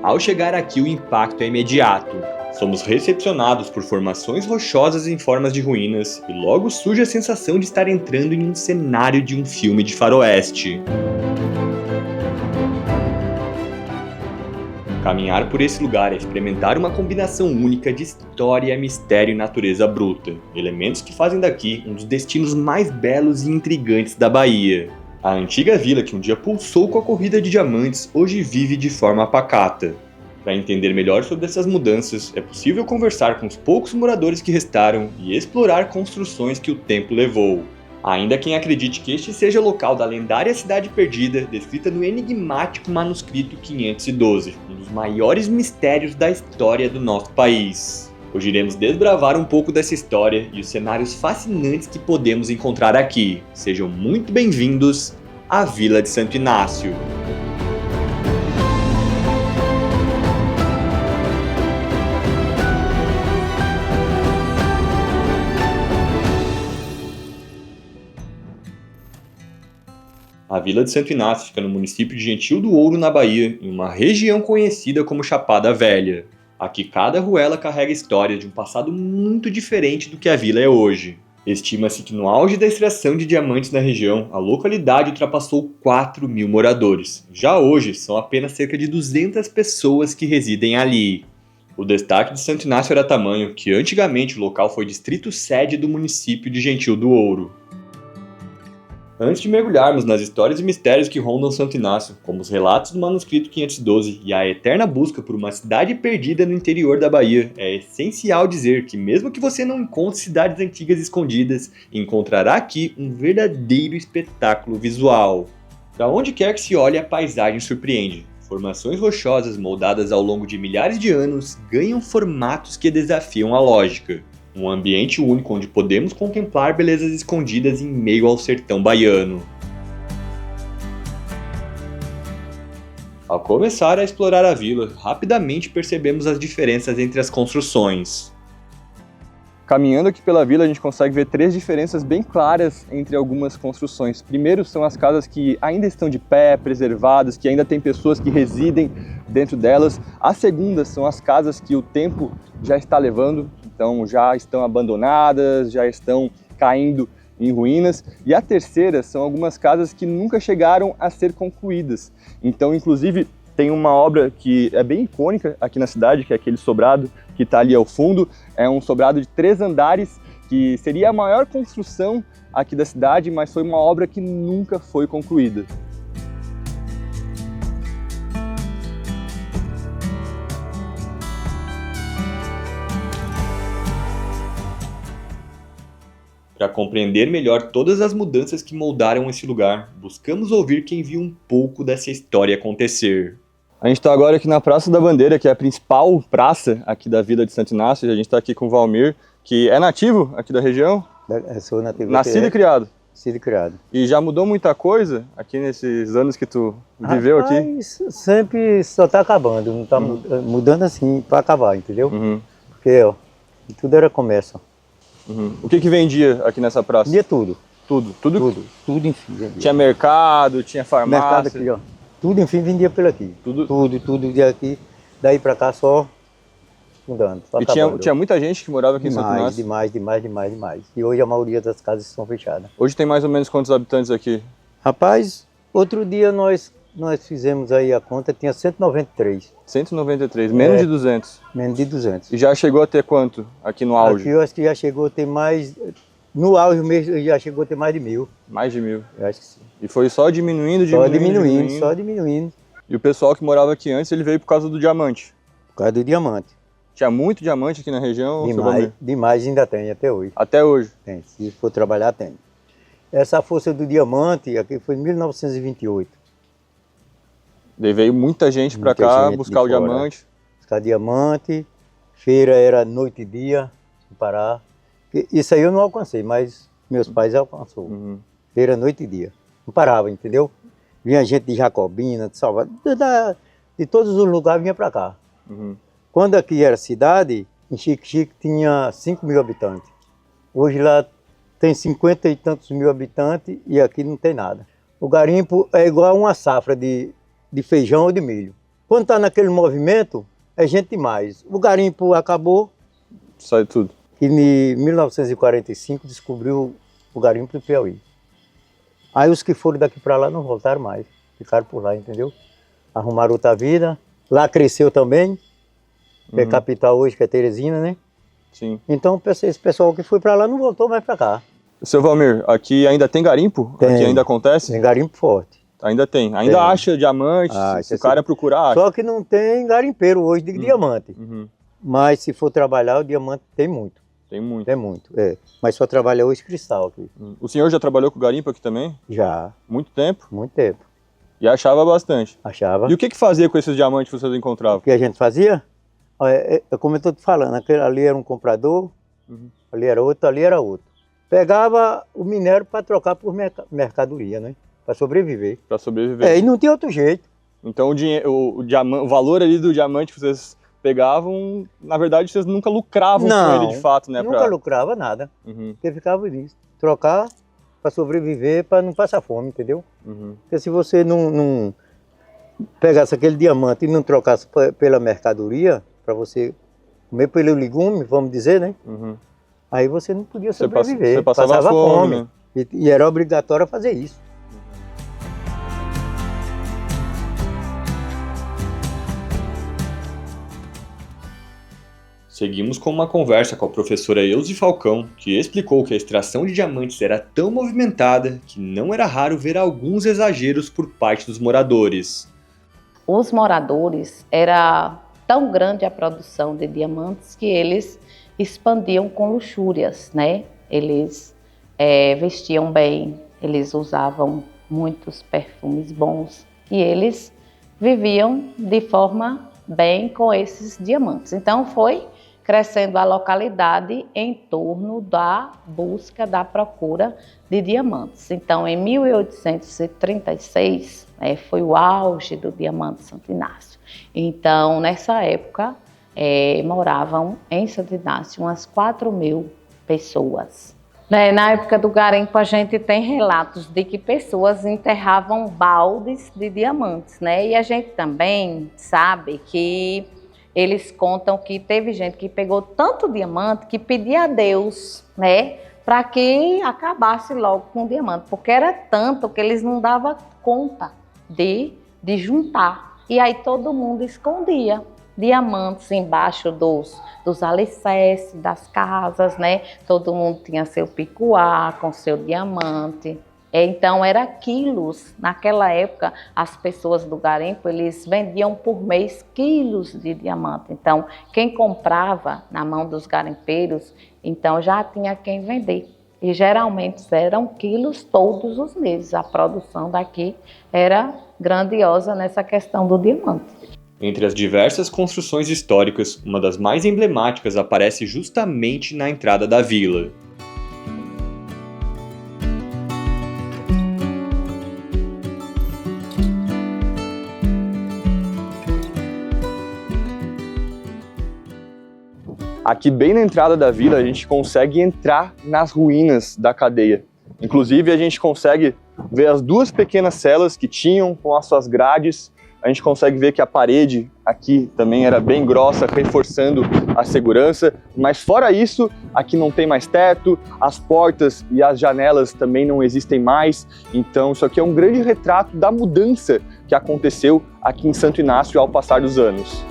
Ao chegar aqui, o impacto é imediato. Somos recepcionados por formações rochosas em formas de ruínas e logo surge a sensação de estar entrando em um cenário de um filme de faroeste. Caminhar por esse lugar é experimentar uma combinação única de história, mistério e natureza bruta, elementos que fazem daqui um dos destinos mais belos e intrigantes da Bahia. A antiga vila que um dia pulsou com a corrida de diamantes hoje vive de forma pacata. Para entender melhor sobre essas mudanças, é possível conversar com os poucos moradores que restaram e explorar construções que o tempo levou. Ainda quem acredite que este seja o local da lendária Cidade Perdida, descrita no enigmático manuscrito 512, um dos maiores mistérios da história do nosso país. Hoje iremos desbravar um pouco dessa história e os cenários fascinantes que podemos encontrar aqui. Sejam muito bem-vindos à Vila de Santo Inácio. A Vila de Santo Inácio fica no município de Gentil do Ouro, na Bahia, em uma região conhecida como Chapada Velha. Aqui cada ruela carrega histórias de um passado muito diferente do que a vila é hoje. Estima-se que no auge da extração de diamantes na região, a localidade ultrapassou 4.000 moradores. Já hoje, são apenas cerca de 200 pessoas que residem ali. O destaque de Santo Inácio era tamanho que antigamente o local foi distrito-sede do município de Gentil do Ouro. Antes de mergulharmos nas histórias e mistérios que rondam Santo Inácio, como os relatos do manuscrito 512 e a eterna busca por uma cidade perdida no interior da Bahia, é essencial dizer que mesmo que você não encontre cidades antigas escondidas, encontrará aqui um verdadeiro espetáculo visual. Para onde quer que se olhe, a paisagem surpreende. Formações rochosas moldadas ao longo de milhares de anos ganham formatos que desafiam a lógica. Um ambiente único onde podemos contemplar belezas escondidas em meio ao sertão baiano. Ao começar a explorar a vila, rapidamente percebemos as diferenças entre as construções. Caminhando aqui pela vila, a gente consegue ver três diferenças bem claras entre algumas construções. Primeiro são as casas que ainda estão de pé, preservadas, que ainda tem pessoas que residem dentro delas. A segunda são as casas que o tempo já está levando, então já estão abandonadas, já estão caindo em ruínas. E a terceira são algumas casas que nunca chegaram a ser concluídas. Então, inclusive, tem uma obra que é bem icônica aqui na cidade, que é aquele sobrado que está ali ao fundo. É um sobrado de 3 andares, que seria a maior construção aqui da cidade, mas foi uma obra que nunca foi concluída. Para compreender melhor todas as mudanças que moldaram esse lugar, buscamos ouvir quem viu um pouco dessa história acontecer. A gente está agora aqui na Praça da Bandeira, que é a principal praça aqui da Vila de Santo Inácio. A gente está aqui com o Valmir, que é nativo aqui da região. Eu sou nativo. Nascido e criado. Nascido e criado. E já mudou muita coisa aqui nesses anos que tu viveu aqui? Sempre só está acabando, não está mudando assim para acabar, entendeu? Porque ó, tudo era comércio. O que vendia aqui nessa praça? Vendia tudo. Tudo, enfim. Vendia. Tinha mercado, tinha farmácia. Mercado aqui, ó. Tudo, enfim, vendia por aqui. Tudo de aqui. Daí para cá só mudando. Só e tinha muita gente que morava aqui em Santo Inácio? Demais. E hoje a maioria das casas estão fechadas. Hoje tem mais ou menos quantos habitantes aqui? Rapaz, outro dia nós fizemos aí a conta, tinha 193. 193, menos de 200? Menos de 200. E já chegou a ter quanto aqui no auge? Aqui eu acho que já chegou a ter mais, no auge mesmo já chegou a ter mais de 1.000. Mais de 1.000? Eu acho que sim. E foi só diminuindo? Só diminuindo. E o pessoal que morava aqui antes, ele veio por causa do diamante? Por causa do diamante. Tinha muito diamante aqui na região? Demais, ainda tem, até hoje. Até hoje? Tem, se for trabalhar tem. Essa força do diamante aqui foi em 1928. Daí veio muita gente para cá buscar o diamante. Buscar diamante, feira era noite e dia, sem parar. Isso aí eu não alcancei, mas meus pais alcançou. Feira noite e dia. Não parava, entendeu? Vinha gente de Jacobina, de Salvador, de todos os lugares vinha para cá. Quando aqui era cidade, em Xique-Xique tinha 5.000 habitantes. Hoje lá tem 50 e tantos mil habitantes e aqui não tem nada. O garimpo é igual a uma safra de feijão ou de milho. Quando está naquele movimento, é gente demais. O garimpo acabou. Sai tudo. E em 1945 descobriu o garimpo do Piauí. Aí os que foram daqui para lá não voltaram mais, ficaram por lá, entendeu? Arrumaram outra vida, lá cresceu também, que é capital hoje, que é Teresina, né? Sim. Então esse pessoal que foi para lá não voltou mais para cá. Seu Valmir, aqui ainda tem garimpo? Tem. Aqui ainda acontece? Tem garimpo forte. Ainda tem. Ainda Tem. acha diamantes, se o cara procurar, acha. Só que não tem garimpeiro hoje de diamante. Uhum. Mas se for trabalhar, o diamante tem muito. Tem muito. Tem muito, é. Mas só trabalha hoje cristal aqui. O senhor já trabalhou com garimpo aqui também? Já, Muito tempo? muito tempo. E achava bastante. Achava. E o que fazia com esses diamantes que vocês encontravam? O que a gente fazia? Como eu estou te falando, aquele ali era um comprador, ali era outro. Pegava o minério para trocar por mercadoria, né? Para sobreviver. Para sobreviver. E não tinha outro jeito. Então o valor ali do diamante que vocês pegavam, na verdade vocês nunca lucravam com ele de fato, né? Nunca lucrava nada. Porque ficava nisso. Trocar para sobreviver, para não passar fome, entendeu? Porque se você não pegasse aquele diamante e não trocasse pela mercadoria, para você comer pelo legume, vamos dizer, né? Aí você não podia sobreviver. Você passava fome, né? E era obrigatório fazer isso. Seguimos com uma conversa com a professora Elze Falcão, que explicou que a extração de diamantes era tão movimentada que não era raro ver alguns exageros por parte dos moradores. Os moradores, era tão grande a produção de diamantes que eles expandiam com luxúrias, né? Eles vestiam bem, eles usavam muitos perfumes bons e eles viviam de forma bem com esses diamantes. Então foi crescendo a localidade em torno da busca, da procura de diamantes. Então, em 1836, foi o auge do diamante Santo Inácio. Então, nessa época, moravam em Santo Inácio umas 4.000 pessoas. Na época do garimpo, a gente tem relatos de que pessoas enterravam baldes de diamantes, né? E a gente também sabe que eles contam que teve gente que pegou tanto diamante que pedia a Deus, né, para que acabasse logo com o diamante, porque era tanto que eles não davam conta de juntar. E aí todo mundo escondia diamantes embaixo dos alicerces das casas, né? Todo mundo tinha seu picuá com seu diamante. Então, era quilos. Naquela época, as pessoas do garimpo, eles vendiam por mês quilos de diamante. Então, quem comprava na mão dos garimpeiros, então já tinha quem vender. E geralmente eram quilos todos os meses. A produção daqui era grandiosa nessa questão do diamante. Entre as diversas construções históricas, uma das mais emblemáticas aparece justamente na entrada da vila. Aqui bem na entrada da vila a gente consegue entrar nas ruínas da cadeia. Inclusive a gente consegue ver as duas pequenas celas que tinham com as suas grades. A gente consegue ver que a parede aqui também era bem grossa, reforçando a segurança. Mas fora isso, aqui não tem mais teto, as portas e as janelas também não existem mais. Então isso aqui é um grande retrato da mudança que aconteceu aqui em Santo Inácio ao passar dos anos.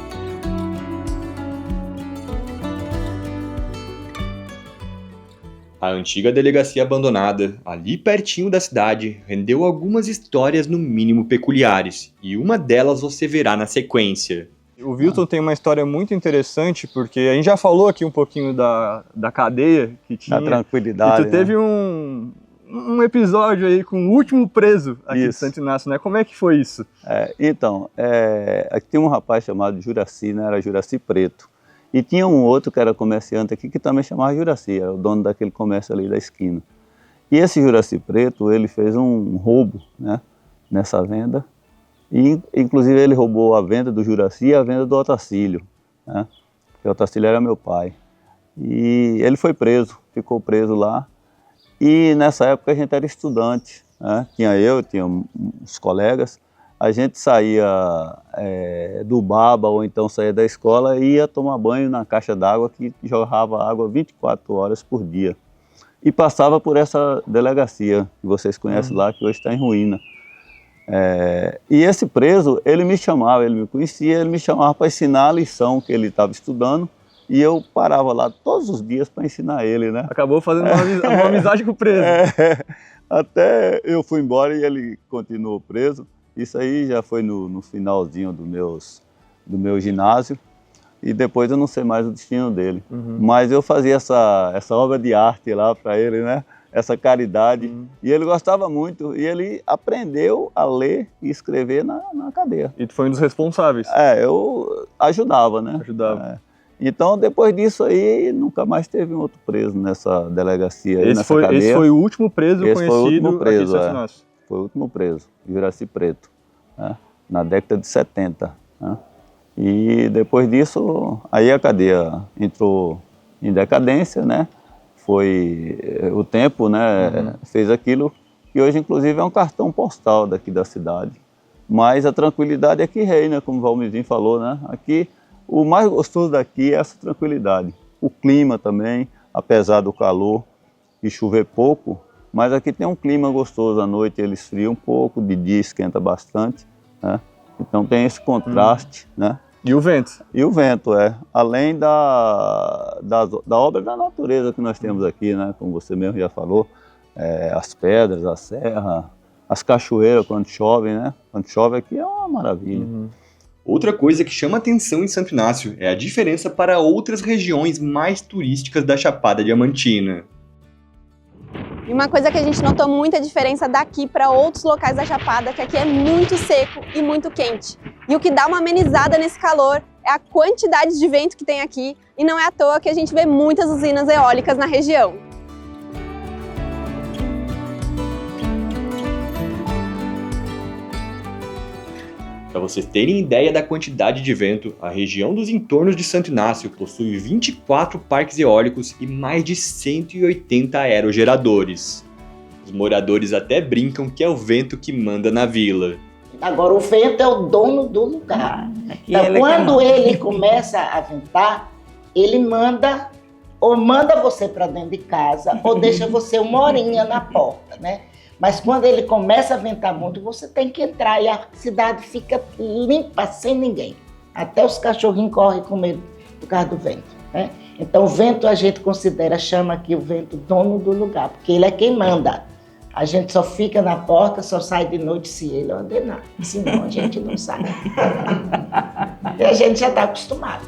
A antiga delegacia abandonada, ali pertinho da cidade, rendeu algumas histórias no mínimo peculiares, e uma delas você verá na sequência. O Wilton tem uma história muito interessante, porque a gente já falou aqui um pouquinho da cadeia que tinha. Da tranquilidade. E tu teve um episódio aí com o último preso aqui de Santo Inácio, né? Como é que foi isso? Aqui tem um rapaz chamado Juraci, né? Era Juraci Preto. E tinha um outro que era comerciante aqui que também chamava Juraci, era o dono daquele comércio ali da esquina. E esse Juraci Preto, ele fez um roubo, né, nessa venda. E inclusive ele roubou a venda do Juraci e a venda do Otacílio, né? Porque o Otacílio era meu pai. E ele foi preso, ficou preso lá. E nessa época a gente era estudante, né? Tinha uns colegas. a gente saía do baba ou então saía da escola e ia tomar banho na caixa d'água que jorrava água 24 horas por dia. E passava por essa delegacia que vocês conhecem lá, que hoje está em ruína. E esse preso, ele me chamava, ele me conhecia, ele me chamava para ensinar a lição que ele estava estudando e eu parava lá todos os dias para ensinar ele, né? Acabou fazendo uma amizade com o preso. Até eu fui embora e ele continuou preso. Isso aí já foi no finalzinho do meu ginásio e depois eu não sei mais o destino dele. Mas eu fazia essa obra de arte lá para ele, né? Essa caridade, e ele gostava muito, e ele aprendeu a ler e escrever na cadeia. E tu foi um dos responsáveis? Eu ajudava, né? Então, depois disso aí, nunca mais teve um outro preso nessa delegacia aí, nessa cadeia. Esse foi o último preso esse conhecido foi o último preso, aqui em Santo Inácio? Foi o último preso, Juraci Preto, né? Na década de 70. Né? E depois disso, aí a cadeia entrou em decadência, né? Foi o tempo, né, fez aquilo que hoje inclusive é um cartão postal daqui da cidade. Mas a tranquilidade é que reina, como o Valmirzinho falou, né? Aqui o mais gostoso daqui é essa tranquilidade. O clima também, apesar do calor e chover pouco, mas aqui tem um clima gostoso. À noite ele esfria um pouco, de dia esquenta bastante, né? Então tem esse contraste, né? E o vento? E o vento, além da obra da natureza que nós temos aqui, né? Como você mesmo já falou, as pedras, a serra, as cachoeiras quando chove, né? Quando chove aqui é uma maravilha. Outra coisa que chama atenção em Santo Inácio é a diferença para outras regiões mais turísticas da Chapada Diamantina. E uma coisa que a gente notou muita diferença daqui para outros locais da Chapada, que aqui é muito seco e muito quente. E o que dá uma amenizada nesse calor é a quantidade de vento que tem aqui, e não é à toa que a gente vê muitas usinas eólicas na região. Para vocês terem ideia da quantidade de vento, a região dos entornos de Santo Inácio possui 24 parques eólicos e mais de 180 aerogeradores. Os moradores até brincam que é o vento que manda na vila. Agora, o vento é o dono do lugar. Então, quando ele começa a ventar, ele manda você para dentro de casa ou deixa você uma horinha na porta, né? Mas quando ele começa a ventar muito, você tem que entrar e a cidade fica limpa, sem ninguém. Até os cachorrinhos correm com medo por causa do vento, né? Então o vento a gente chama aqui o vento dono do lugar, porque ele é quem manda. A gente só fica na porta, só sai de noite se ele ordenar. Senão a gente não sai. E a gente já está acostumado.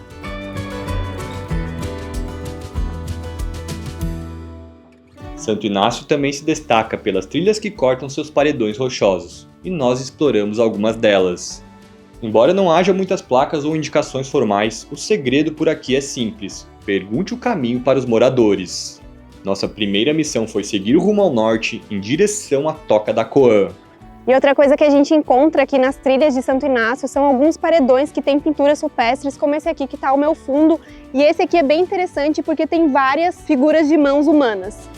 Santo Inácio também se destaca pelas trilhas que cortam seus paredões rochosos, e nós exploramos algumas delas. Embora não haja muitas placas ou indicações formais, o segredo por aqui é simples: pergunte o caminho para os moradores. Nossa primeira missão foi seguir o rumo ao norte, em direção à Toca da Coan. E outra coisa que a gente encontra aqui nas trilhas de Santo Inácio são alguns paredões que têm pinturas rupestres, como esse aqui que está ao meu fundo. E esse aqui é bem interessante porque tem várias figuras de mãos humanas.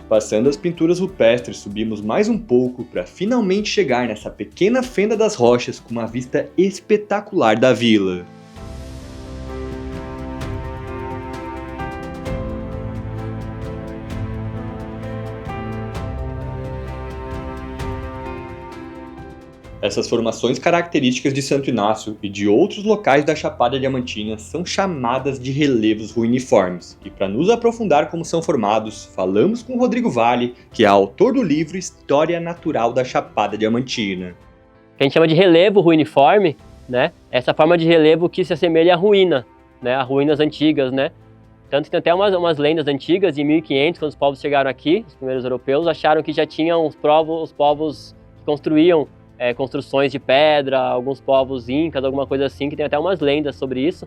Passando as pinturas rupestres, subimos mais um pouco para finalmente chegar nessa pequena fenda das rochas com uma vista espetacular da vila. Essas formações características de Santo Inácio e de outros locais da Chapada Diamantina são chamadas de relevos ruiniformes. E para nos aprofundar como são formados, falamos com Rodrigo Vale, que é autor do livro História Natural da Chapada Diamantina. Que a gente chama de relevo ruiniforme, né? Essa forma de relevo que se assemelha à ruína, né? A ruínas antigas, né? Tanto que tem até umas lendas antigas, de 1500, quando os povos chegaram aqui, os primeiros europeus, acharam que já tinham os povos que construíam construções de pedra, alguns povos incas, alguma coisa assim, que tem até umas lendas sobre isso,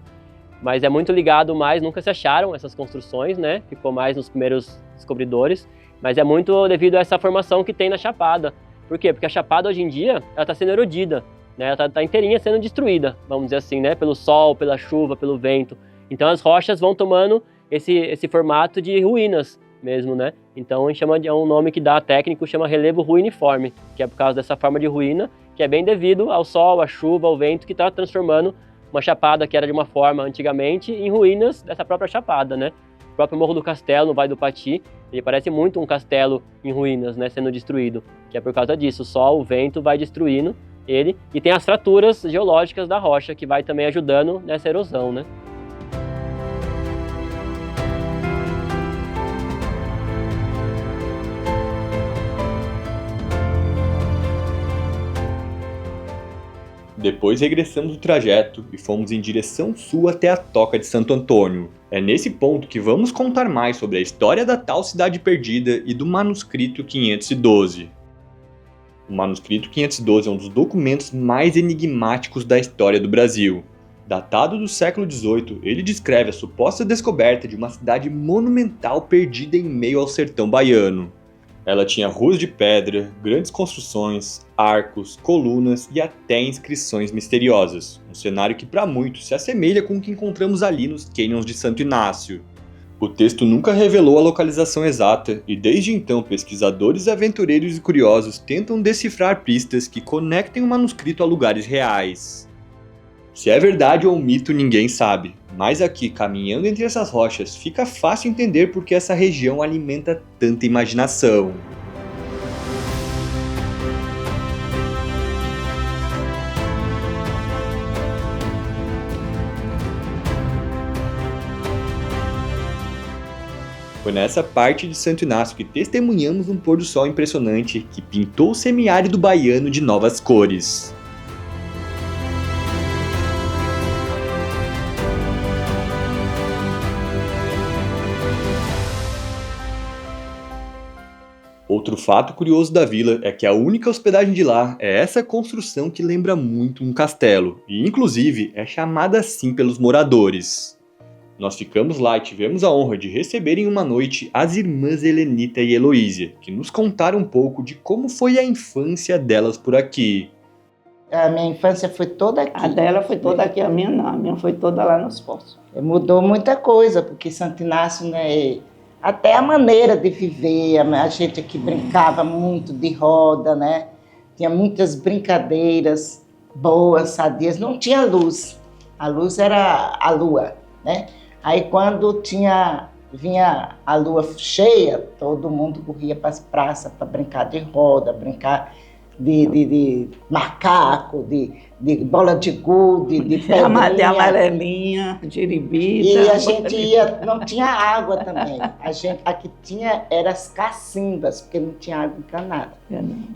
mas é muito ligado mais, nunca se acharam essas construções, né? Ficou mais nos primeiros descobridores, mas é muito devido a essa formação que tem na Chapada. Por quê? Porque a Chapada hoje em dia, ela está sendo erodida, né? Ela tá inteirinha sendo destruída, vamos dizer assim, né? Pelo sol, pela chuva, pelo vento. Então as rochas vão tomando esse formato de ruínas mesmo, né? Então a gente chama é um nome que dá técnico, chama relevo ruiniforme, que é por causa dessa forma de ruína, que é bem devido ao sol, à chuva, ao vento, que está transformando uma chapada que era de uma forma antigamente em ruínas dessa própria chapada, né? O próprio Morro do Castelo, no Vale do Pati, ele parece muito um castelo em ruínas, né, sendo destruído, que é por causa disso, o sol, o vento vai destruindo ele, e tem as fraturas geológicas da rocha, que vai também ajudando nessa erosão, né? Depois regressamos o trajeto e fomos em direção sul até a Toca de Santo Antônio. É nesse ponto que vamos contar mais sobre a história da tal cidade perdida e do manuscrito 512. O manuscrito 512 é um dos documentos mais enigmáticos da história do Brasil. Datado do século XVIII, ele descreve a suposta descoberta de uma cidade monumental perdida em meio ao sertão baiano. Ela tinha ruas de pedra, grandes construções, arcos, colunas e até inscrições misteriosas. Um cenário que para muitos se assemelha com o que encontramos ali nos cânions de Santo Inácio. O texto nunca revelou a localização exata e desde então pesquisadores, aventureiros e curiosos tentam decifrar pistas que conectem o manuscrito a lugares reais. Se é verdade ou um mito ninguém sabe, mas aqui, caminhando entre essas rochas, fica fácil entender por que essa região alimenta tanta imaginação. Foi nessa parte de Santo Inácio que testemunhamos um pôr do sol impressionante que pintou o semiárido baiano de novas cores. Outro fato curioso da vila é que a única hospedagem de lá é essa construção que lembra muito um castelo, e inclusive é chamada assim pelos moradores. Nós ficamos lá e tivemos a honra de receber em uma noite as irmãs Helenita e Heloísia, que nos contaram um pouco de como foi a infância delas por aqui. A minha infância foi toda aqui. A dela foi toda aqui, a minha não, a minha foi toda lá nos Poços. Mudou muita coisa, porque Santo Inácio, né, até a maneira de viver, a gente aqui brincava muito de roda, né? Tinha muitas brincadeiras boas, sadias, não tinha luz. A luz era a lua, né? Aí quando vinha a lua cheia, todo mundo corria para as praças para brincar de roda, brincar de macaco, de bola de gude, de pedrinha. De amarelinha, de iribita. E a gente ia, não tinha água também. Aqui tinha eram as cacimbas, porque não tinha água encanada.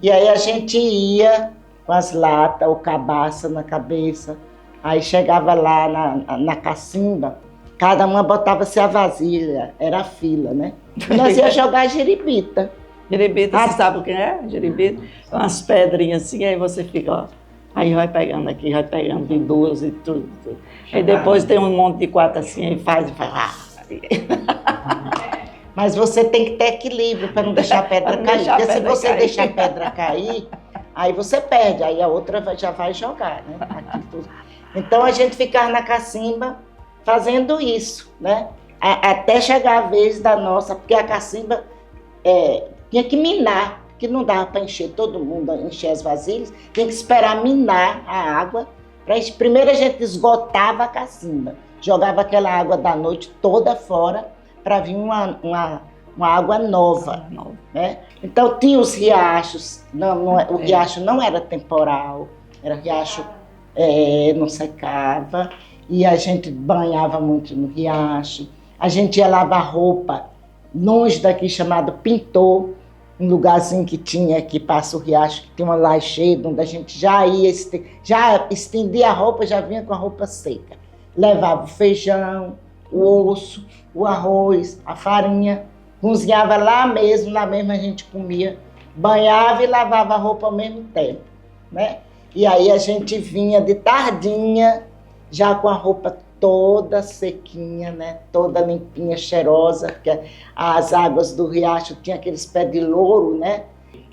E aí a gente ia com as latas ou cabaça na cabeça, aí chegava lá na cacimba, cada uma botava-se a vasilha, era a fila, né? E nós ia jogar jiribita. Jiribita, você sabe o que é? Jiribita, umas pedrinhas assim, aí você fica, ó, aí vai pegando aqui, vai pegando de duas e tudo. Aí depois tem um monte de quatro assim, aí faz. Mas você tem que ter equilíbrio para não deixar a pedra cair. Porque se você deixar a pedra cair, aí você perde, aí a outra já vai jogar, né? Aqui tudo. Então a gente ficava na cacimba fazendo isso, né? Até chegar a vez da nossa, porque a cacimba tinha que minar, que não dava para encher todo mundo, encher as vasilhas, tinha que esperar minar a água. Primeiro a gente esgotava a cacimba, jogava aquela água da noite toda fora para vir uma água nova, né? Então tinha os riachos, o riacho não era temporal, era riacho, não secava, e a gente banhava muito no riacho. A gente ia lavar roupa longe daqui, chamado Pintor, um lugarzinho que tinha, que passa o riacho, que tem uma lajeira, onde a gente já ia, já estendia a roupa, já vinha com a roupa seca. Levava o feijão, o osso, o arroz, a farinha, cozinhava lá mesmo a gente comia, banhava e lavava a roupa ao mesmo tempo, né? E aí a gente vinha de tardinha, já com a roupa toda sequinha, né? Toda limpinha, cheirosa, porque as águas do riacho tinham aqueles pés de louro, né?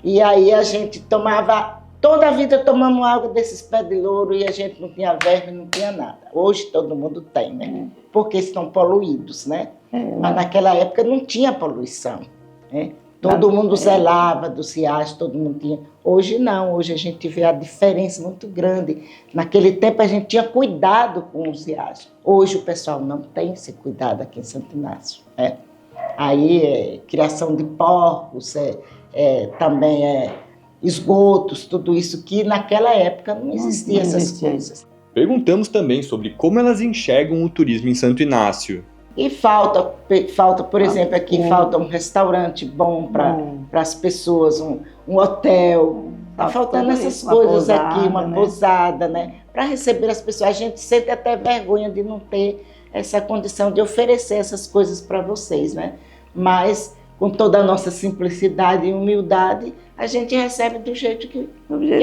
E aí a gente tomava Toda a vida tomamos água desses pés de louro e a gente não tinha verme, não tinha nada. Hoje todo mundo tem, né? Porque estão poluídos, né? Mas naquela época não tinha poluição, né? Todo mundo zelava dos riachos, todo mundo tinha. Hoje não, hoje a gente vê a diferença muito grande. Naquele tempo a gente tinha cuidado com os riachos. Hoje o pessoal não tem esse cuidado aqui em Santo Inácio, né? Aí criação de porcos, também esgotos, tudo isso que naquela época não existia essas coisas. Perguntamos também sobre como elas enxergam o turismo em Santo Inácio. E falta, por exemplo, aqui falta um restaurante bom para as pessoas, um hotel. Está faltando essas coisas aqui, uma pousada, né? Para receber as pessoas. A gente sente até vergonha de não ter essa condição de oferecer essas coisas para vocês, né? Mas, com toda a nossa simplicidade e humildade, a gente recebe do jeito que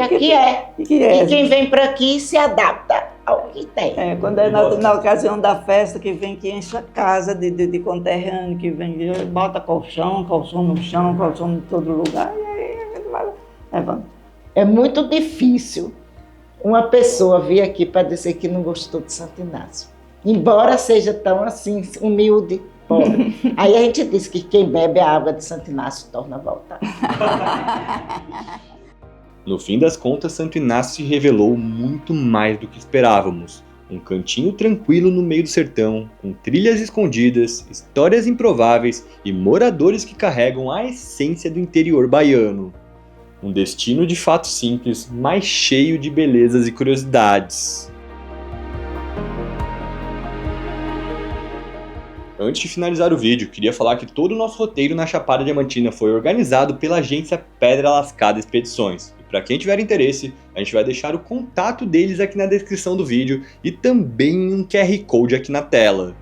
aqui é. E quem vem para aqui se adapta ao que tem. Quando é na ocasião da festa, que vem, que enche a casa de conterrâneo, que vem, bota colchão no chão, colchão em todo lugar, e aí a gente vai levando. É muito difícil uma pessoa vir aqui para dizer que não gostou de Santo Inácio. Embora seja tão assim, humilde, pobre. Aí a gente diz que quem bebe a água de Santo Inácio torna a voltar. No fim das contas, Santo Inácio se revelou muito mais do que esperávamos. Um cantinho tranquilo no meio do sertão, com trilhas escondidas, histórias improváveis e moradores que carregam a essência do interior baiano. Um destino de fato simples, mas cheio de belezas e curiosidades. Antes de finalizar o vídeo, queria falar que todo o nosso roteiro na Chapada Diamantina foi organizado pela agência Pedra Lascada Expedições. E para quem tiver interesse, a gente vai deixar o contato deles aqui na descrição do vídeo e também um QR Code aqui na tela.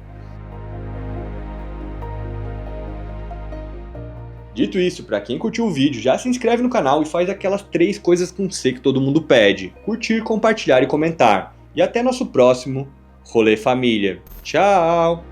Dito isso, para quem curtiu o vídeo, já se inscreve no canal e faz aquelas 3 coisas com C que todo mundo pede: curtir, compartilhar e comentar. E até nosso próximo Rolê Família. Tchau!